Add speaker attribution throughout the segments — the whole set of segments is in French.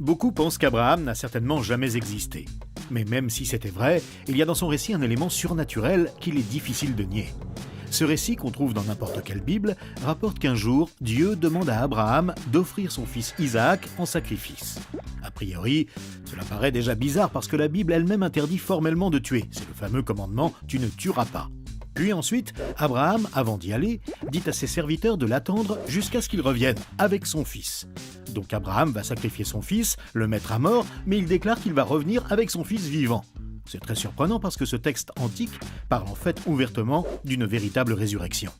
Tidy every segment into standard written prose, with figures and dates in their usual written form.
Speaker 1: Beaucoup pensent qu'Abraham n'a certainement jamais existé. Mais même si c'était vrai, il y a dans son récit un élément surnaturel qu'il est difficile de nier. Ce récit, qu'on trouve dans n'importe quelle Bible, rapporte qu'un jour, Dieu demande à Abraham d'offrir son fils Isaac en sacrifice. A priori, cela paraît déjà bizarre parce que la Bible elle-même interdit formellement de tuer. C'est le fameux commandement « tu ne tueras pas ». Puis ensuite, Abraham, avant d'y aller, dit à ses serviteurs de l'attendre jusqu'à ce qu'il revienne, avec son fils. Donc Abraham va sacrifier son fils, le mettre à mort, mais il déclare qu'il va revenir avec son fils vivant. C'est très surprenant parce que ce texte antique parle en fait ouvertement d'une véritable résurrection.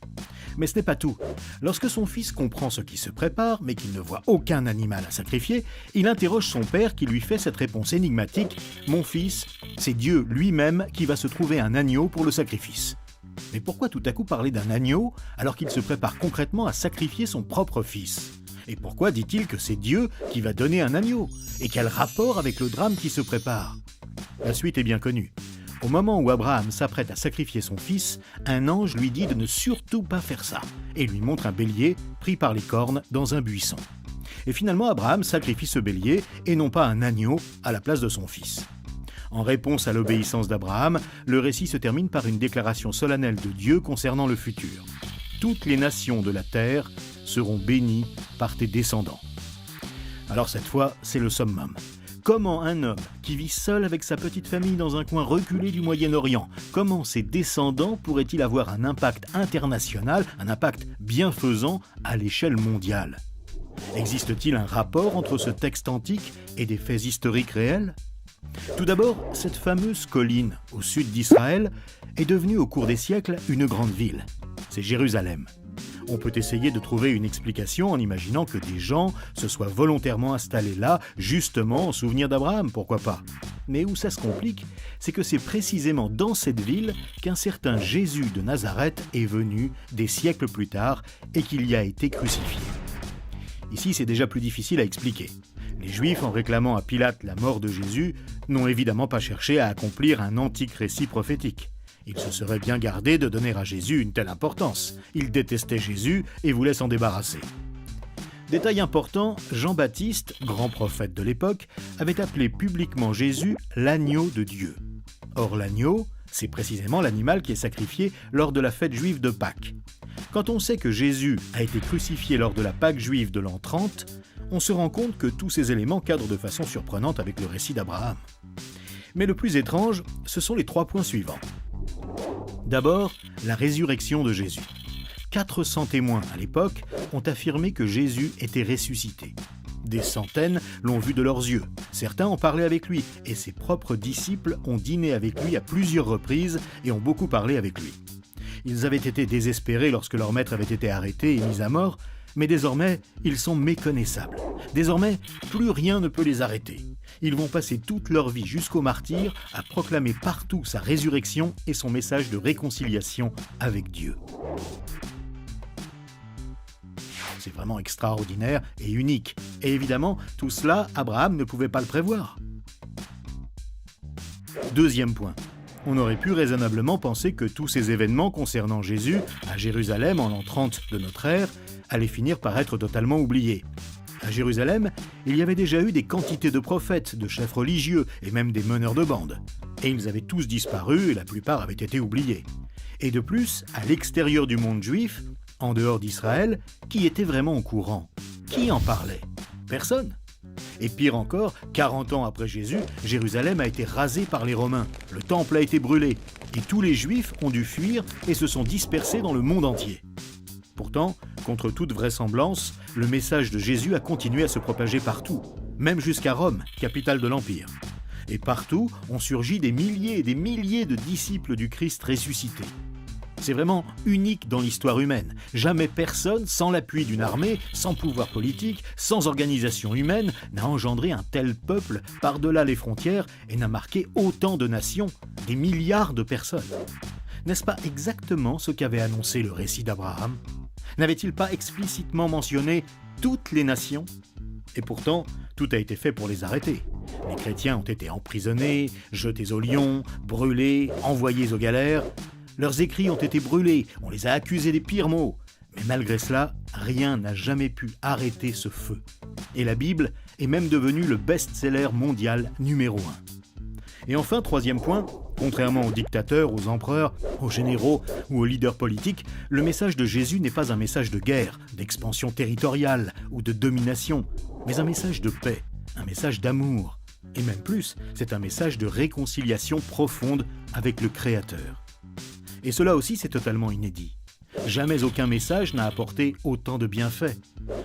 Speaker 1: Mais ce n'est pas tout. Lorsque son fils comprend ce qui se prépare, mais qu'il ne voit aucun animal à sacrifier, il interroge son père qui lui fait cette réponse énigmatique « Mon fils, c'est Dieu lui-même qui va se trouver un agneau pour le sacrifice ». Mais pourquoi tout à coup parler d'un agneau alors qu'il se prépare concrètement à sacrifier son propre fils ? Et pourquoi dit-il que c'est Dieu qui va donner un agneau ? Et quel rapport avec le drame qui se prépare ? La suite est bien connue. Au moment où Abraham s'apprête à sacrifier son fils, un ange lui dit de ne surtout pas faire ça et lui montre un bélier pris par les cornes dans un buisson. Et finalement, Abraham sacrifie ce bélier et non pas un agneau à la place de son fils. En réponse à l'obéissance d'Abraham, le récit se termine par une déclaration solennelle de Dieu concernant le futur. Toutes les nations de la terre seront bénies par tes descendants. Alors cette fois, c'est le summum. Comment un homme qui vit seul avec sa petite famille dans un coin reculé du Moyen-Orient, comment ses descendants pourraient-ils avoir un impact international, un impact bienfaisant à l'échelle mondiale ? Existe-t-il un rapport entre ce texte antique et des faits historiques réels ? Tout d'abord, cette fameuse colline au sud d'Israël est devenue au cours des siècles une grande ville. C'est Jérusalem. On peut essayer de trouver une explication en imaginant que des gens se soient volontairement installés là, justement en souvenir d'Abraham, pourquoi pas. Mais où ça se complique, c'est que c'est précisément dans cette ville qu'un certain Jésus de Nazareth est venu des siècles plus tard et qu'il y a été crucifié. Ici, c'est déjà plus difficile à expliquer. Les Juifs, en réclamant à Pilate la mort de Jésus, n'ont évidemment pas cherché à accomplir un antique récit prophétique. Ils se seraient bien gardés de donner à Jésus une telle importance. Ils détestaient Jésus et voulaient s'en débarrasser. Détail important, Jean-Baptiste, grand prophète de l'époque, avait appelé publiquement Jésus l'agneau de Dieu. Or l'agneau, c'est précisément l'animal qui est sacrifié lors de la fête juive de Pâques. Quand on sait que Jésus a été crucifié lors de la Pâque juive de l'an 30, on se rend compte que tous ces éléments cadrent de façon surprenante avec le récit d'Abraham. Mais le plus étrange, ce sont les 3 points suivants. D'abord, la résurrection de Jésus. 400 témoins à l'époque ont affirmé que Jésus était ressuscité. Des centaines l'ont vu de leurs yeux. Certains ont parlé avec lui et ses propres disciples ont dîné avec lui à plusieurs reprises et ont beaucoup parlé avec lui. Ils avaient été désespérés lorsque leur maître avait été arrêté et mis à mort, mais désormais, ils sont méconnaissables. Désormais, plus rien ne peut les arrêter. Ils vont passer toute leur vie jusqu'au martyre à proclamer partout sa résurrection et son message de réconciliation avec Dieu. C'est vraiment extraordinaire et unique. Et évidemment, tout cela, Abraham ne pouvait pas le prévoir. Deuxième point. On aurait pu raisonnablement penser que tous ces événements concernant Jésus, à Jérusalem en l'an 30 de notre ère, allaient finir par être totalement oubliés. À Jérusalem, il y avait déjà eu des quantités de prophètes, de chefs religieux et même des meneurs de bandes. Et ils avaient tous disparu et la plupart avaient été oubliés. Et de plus, à l'extérieur du monde juif, en dehors d'Israël, qui était vraiment au courant ? Qui en parlait ? Personne. Et pire encore, 40 ans après Jésus, Jérusalem a été rasée par les Romains, le temple a été brûlé, et tous les Juifs ont dû fuir et se sont dispersés dans le monde entier. Pourtant, contre toute vraisemblance, le message de Jésus a continué à se propager partout, même jusqu'à Rome, capitale de l'Empire. Et partout ont surgi des milliers et des milliers de disciples du Christ ressuscité. C'est vraiment unique dans l'histoire humaine. Jamais personne, sans l'appui d'une armée, sans pouvoir politique, sans organisation humaine, n'a engendré un tel peuple par-delà les frontières et n'a marqué autant de nations, des milliards de personnes. N'est-ce pas exactement ce qu'avait annoncé le récit d'Abraham ? N'avait-il pas explicitement mentionné toutes les nations ? Et pourtant, tout a été fait pour les arrêter. Les chrétiens ont été emprisonnés, jetés aux lions, brûlés, envoyés aux galères. Leurs écrits ont été brûlés, on les a accusés des pires maux. Mais malgré cela, rien n'a jamais pu arrêter ce feu. Et la Bible est même devenue le best-seller mondial numéro 1. Et enfin, troisième point, contrairement aux dictateurs, aux empereurs, aux généraux ou aux leaders politiques, le message de Jésus n'est pas un message de guerre, d'expansion territoriale ou de domination, mais un message de paix, un message d'amour. Et même plus, c'est un message de réconciliation profonde avec le Créateur. Et cela aussi, c'est totalement inédit. Jamais aucun message n'a apporté autant de bienfaits.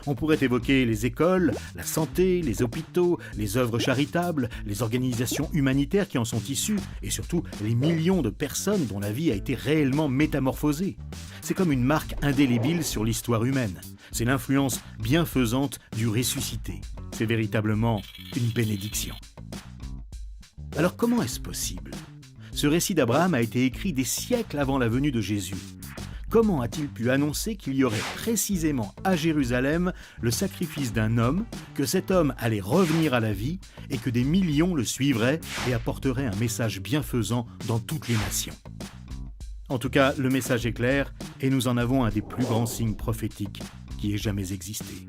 Speaker 1: On pourrait évoquer les écoles, la santé, les hôpitaux, les œuvres charitables, les organisations humanitaires qui en sont issues, et surtout les millions de personnes dont la vie a été réellement métamorphosée. C'est comme une marque indélébile sur l'histoire humaine. C'est l'influence bienfaisante du ressuscité. C'est véritablement une bénédiction. Alors comment est-ce possible ? Ce récit d'Abraham a été écrit des siècles avant la venue de Jésus. Comment a-t-il pu annoncer qu'il y aurait précisément à Jérusalem le sacrifice d'un homme, que cet homme allait revenir à la vie et que des millions le suivraient et apporteraient un message bienfaisant dans toutes les nations ? En tout cas, le message est clair et nous en avons un des plus grands signes prophétiques qui ait jamais existé.